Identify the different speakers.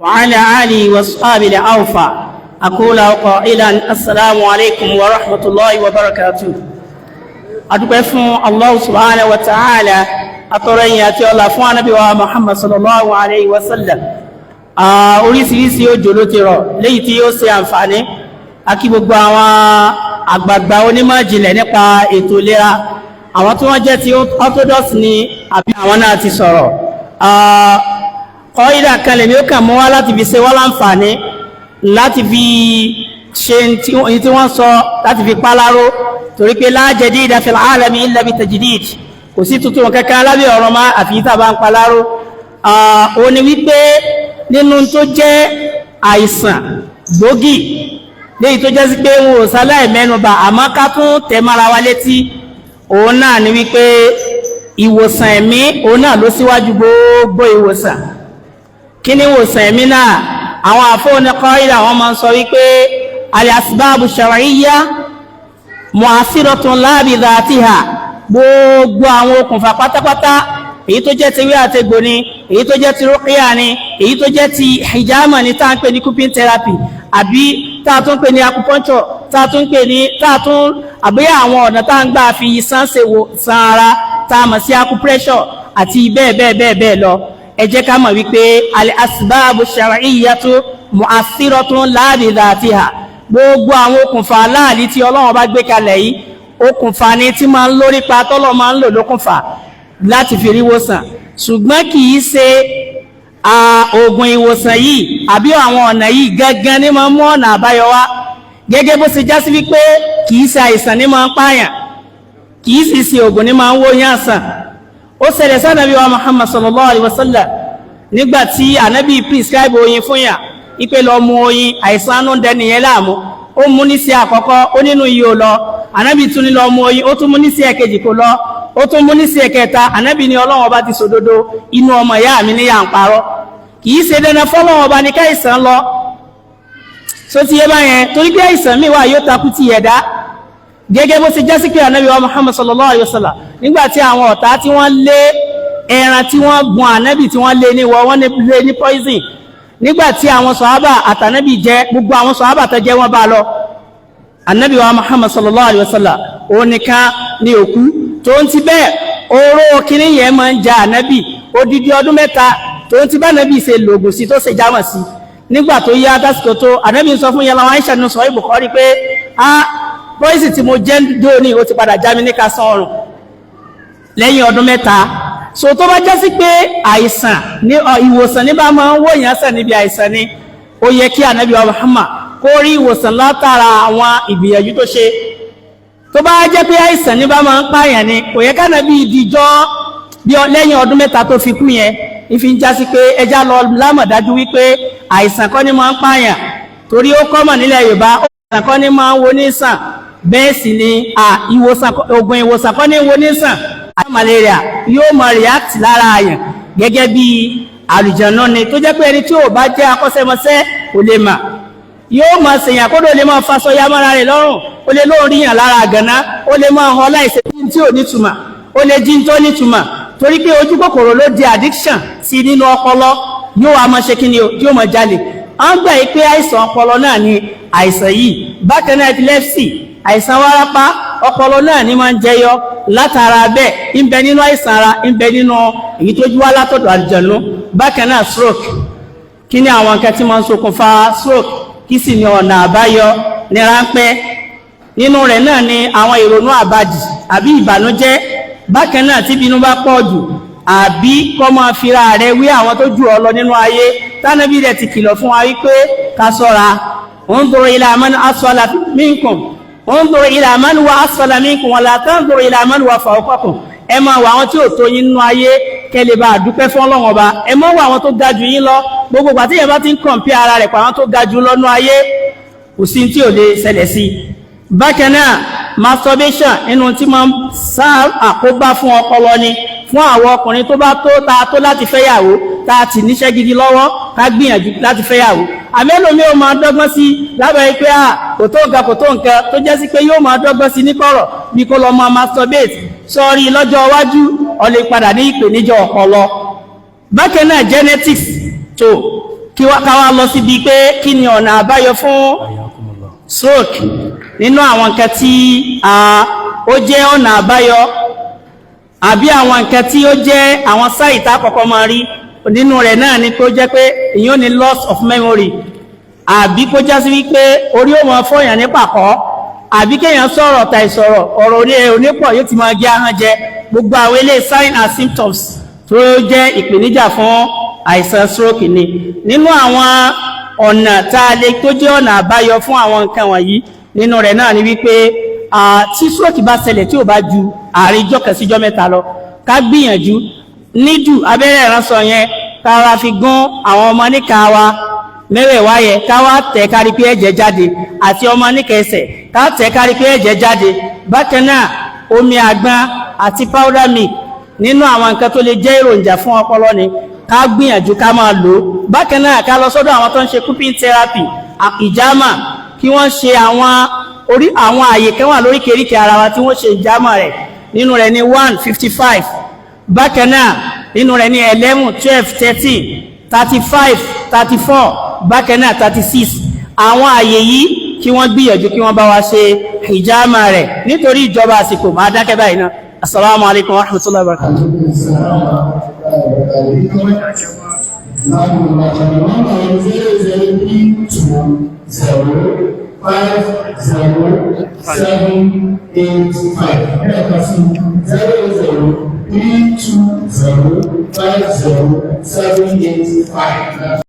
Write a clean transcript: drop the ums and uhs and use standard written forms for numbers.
Speaker 1: وعلى آله وصحبه الأوفى أقول قائلا السلام عليكم ورحمة الله وبركاته. adúpẹ́ fún Allah subhanahu wa ta'ala atọ́rọyìn àti ọlá fún ànábì wa Muhammad sallallahu alayhi wa sallam. Oríṣiríṣi òjò ló ti rọ̀ léyìí tí ó ṣe àǹfààní àkí gbogbo àwọn àgbààgbà onímọ̀ ìjìnlẹ̀ nípa ètò ìlera, àwọn tí wọ́n jẹ́ ti orthodox ni àbí àwọn náà ti sọ̀rọ̀. Kọ́ídà kan lèmi ó kàn mú wá láti fi ṣe wá láǹfààní, láti fi ṣe tí wọ́n sọ, láti fi páláró, torí pé la jadida fil alami illa bi tajdid, kò sí tuntun kankan lábẹ́ ọ̀rọ̀ máa àfi tá bá ń paláró. Ó ní wípé nínú tó jẹ́ àìsàn gbòógì léyìí tó jẹ́ sí pé wọn ò sáláì mẹ́nubà àmọ́ ká tún tẹ̀ mára wa létí, òun náà ni wípé ìwòsàn ẹ̀mí òun náà ló síwájú gbogbo ìwòsàn. Kí ni ìwòsàn ẹ̀mí náà? Àwọn àfọ́ọ̀nì kọ́ídà wọ́n máa ń sọ wípé al-asbabu shar'iyya mu'asiratun la bi dhatiha, gbogbo àwọn okùnfà pátápátá, èyí tó jẹ́ ti wí àtegbò ni, èyí tó jẹ́ ti rúkíyà ni, èyí tó jẹ́ ti hijama ni tá ń pè ní cupping therapy, àbí tá tún pè ní acupuncture, tá tún pè ní àbí àwọn ọ̀nà tá ń gbà fi iṣan ṣe wò san ara tá mọ̀ sí acupressure àti bẹ́ẹ̀ bẹ́ẹ̀ bẹ́ẹ̀ bẹ́ẹ̀ lọ. Ẹ jẹ́ ká mọ̀ wípé al-asbabu shar'iyyatu mu'assiratun la bi dhatiha, gbogbo àwọn okùnfà aláàlí tí Ọlọ́run bá gbé kalẹ̀ yìí, okùnfà ni tí máa ń lórí pa tọ́lọ̀ máa ń lò lókùnfà láti fi rí ìwòsàn, ṣùgbọ́n kì í ṣe oògùn ìwòsàn yìí àbí àwọn ọ̀nà yìí gangan ní máa ń mú ọ̀nà àbáyọ wá, gẹ́gẹ́ bó ṣe já sí wípé kì í ṣe àìsàn ní máa ń pààyàn, kì í sì ṣe oògùn ní máa ń wòyàn sàn. Ó ṣẹlẹ̀ sí Ànábì wa Muhammad sallallahu alaihi wasallam nígbà tí Ànábì prescribe oyin fún yà ipe lọ mu oyin, àìsàn ló ń dẹni yẹn láàmú. Ó mú ní sí àkọ́kọ́, ó nínú iye ò lọ. Ànábì tún ní lọ mu oyin, ó tún mú ní sí ẹ̀kejì kò lọ. Ó tún mú ní sí ẹ̀kẹta. Ànábì ní Ọlọ́run ọba ti sòdodo, inú ọmọ ìyá mi ní yà ń parọ́. Kì í ṣe dandan fọ́lọ́run ọba ní káìsàn lọ. So ti yé báyẹn, torí pé àìsàn mi wà yóò takú ti ẹ̀dá. Gẹ́gẹ́ bó ṣe jásí pé Ànábì wa Muhammad sallallahu alaihi wasallam nígbà tí àwọn ọ̀tá tí wọ́n lé ẹran tí wọ́n gun Ànábì tí wọ́n lé ní wọ́n lé ní poison, nígbàtí àwọn sọ̀hábà àtànábì jẹ́ gbogbo àwọn sọ̀hábà tó jẹ́ wọ́n bá lọ. Ànábì wa Muhammad sallallahu alaihi wasallam òun nìkan ní òkú, tó ń ti bẹ́ẹ̀ oró kìíní yẹn máa ń ja Ànábì odidi ọdún 3, tó ń ti bá Ànábì ṣe lògùn sí tó ṣe jámọ̀ sí. Nígbà tó yá dásìkò tó Ànábì sọ fún yàrá Aisha nínú Sahih Bukhari pé pọ́ìsì tí mo jẹ́ dóní ó ti padà já mi ní kásán ọrùn lẹ́yìn ọdún 3. So tó bá jẹ́ sí pé àìsàn ní ìwòsàn ní bá máa ń wòyàn sàn níbi àìsàn ni, ó yẹ kí Ànábì wa Muhammad kó rí ìwòsàn látara àwọn ìgbìyànjú tó ṣe. Tó bá jẹ́ pé àìsàn ní bá máa ń pààyàn ni, kò yẹ k'Ànábì ìdíjọ́ bí lẹ́yìn ọdún 3 tó fi kú yẹn, ìfi ń já sí pé ẹjá lọ lámọ̀dájú wípé àìsàn kọ́ ní máa ń pààyàn, torí ó kọ́mọ̀ nílẹ̀ Yorùbá, àìsàn kọ́ ní máa ń wo ní sàn, bẹ́ẹ̀ sì ni oògùn ìwòsàn kọ́ ní wo ní sàn. Malaria yóò máa react lára àyàn gẹ́gẹ́ bí àlùjànnú ni, tó jẹ́ pé ẹni tí ò bá jẹ́ akọ́ṣẹ́mọṣẹ́ kò lè mà, yóò máa ṣèyàn kódò lè máa faṣọ ya mọ́ra rẹ̀ lọ́rùn, ó lè lóòrí yàn lára àgànná, ó lè máa họ láìsẹ̀ tí ò nítumọ̀, ó lè jí tó nítumọ̀, torí pé ojú kòkòrò ló di addiction sí nínú ọpọlọ, yóò wá máa ṣe kí ni yóò máa jalè. À ń gbà yí pé àìsàn ọpọlọ náà ni àìsàn yìí. Bákan náà epilepsy, àìsàn wárápá ọpọlọ náà ní máa ń jẹyọ látara bẹ́ẹ̀, ń bẹ nínú àìsàn ara, ń bẹ nínú èyí tó júwá látọ̀dọ̀ àlùjànnú. Bákan náà stroke, kí ni àwọn nǹkan tí máa ń ṣokùnfà stroke, kí sì ni ọ̀nà àbáyọ ní ráńpẹ́. Nínú rẹ̀ náà ni àwọn ìrònú àbàdì àbí ìbànújẹ́. Bákan náà tí bínú bá pọ̀ jù àbí kọ́ máa fira rẹ̀ wí àwọn tó jù ọ lọ nínú ayé, tánàbí rẹ̀ ti kìlọ̀ fún wa wípé ká ṣọ́ra. Unzur ila man asfala minkum, unzur ila man huwa asfala minkum wa la tanzur ila man huwa fawqakum. Ẹ máa wò àwọn tí ò tó yín nínú ayé kẹ́lẹ̀ bá dúpẹ́ fún Ọlọ́run Ọba. Ẹ máa wò àwọn tó ga jù yín lọ. Gbogbo ìgbà tí yẹn bá ti ń compare ara rẹ̀ pa àwọn tó ga jù lọ nínú ayé, kò sí tí ò lè ṣẹlẹ̀ sí. Bákan náà masturbation nínú tí máa ń sá àkóbá fún ọpọlọ ni, fún àwọn ọkùnrin tó bá tó láti fẹ́yàwó, tá ti níṣẹ́ gidi lọ́wọ́, ká gbìyànjú láti fẹ́yàwó. Àmẹ́lòmí ó máa dọ́gbọ́n sí lábẹ́ pé kò tó nǹkan tó jẹ́ sí pé yóò máa dọ́gbọ́n sí ní kọ̀rọ̀ bí kó lọ máa masturbate. Sọ́rí lọ́jọ́ iwájú ó lè padà ní ìpèníjà ọpọlọ. Bákan náà genetics tó káwá lọ síbi pé kí ni ọ̀nà àbáyọ fún stroke nínú àwọn nǹkan tí ó jẹ́ ọ̀nà àbáyọ àbí àwọn nǹkan tí ó jẹ́ àwọn sáìtà àkọ́kọ́ máa rí nínú rẹ̀ náà ni kó jẹ́ pé èyàn ní loss of memory àbí kó já sí wípé orí ó máa fọ́yàn ní pàkọ́ àbí kéèyàn sọ̀rọ̀ tàì sọ̀rọ̀ ọ̀rọ̀ orí onípọ̀ yóò ti máa gé ahọ́n jẹ gbogbo àwọn ilé sign and symptoms tó jẹ́ ìpèníjà fún àìsàn stroke ni nínú àwọn ọ̀nà tá a lè tó jẹ́ ọ̀nà àbáyọ fún àwọn nǹkan wọ̀nyí nínú rẹ̀ náà ni wípé tí stroke bá ṣẹlẹ̀ tí ò bá ju àárín ijọ́ kan sí ijọ́ mẹ́ta lọ ká gbìyànjú nídù abẹ́rẹ́ ìránṣọ yẹn ká ra fi gún àwọn ọmọ níka wa mẹ́wẹ̀ẹ̀wá yẹ ká wá tẹ̀ kárí pé ẹ̀jẹ̀ jáde àti ọmọ níka ẹsẹ̀ ká tẹ̀ kárí pé ẹ̀jẹ̀ jáde bákan náà omi àgbọn àti powder milk nínú àwọn nǹkan tó lè jẹ́ èròjà fún ọpọlọ ni ká gbìyànjú ká máa lò ó bákan náà ká lọ sọ́dọ̀ àwọn tó ń ṣe cupping therapy ìjàmà kí wọ́n ṣe àwọn àyè kan wà lóríkèríkè ara wa tí wọ́n ṣe ìjàmà rẹ̀ nínú rẹ̀ ní 155 bákan náà nínú rẹ̀ ní 11 12 13 35 34 bákan náà 36 àwọn àyè yìí kí wọ́n gbìyànjú kí wọ́n bá wa ṣe ìjàmà rẹ̀ nítorí ìjọba àsìkò máa dákẹ́ báyìí náà. Assalamu alaikum wa rahmatullahi wa barakatuh.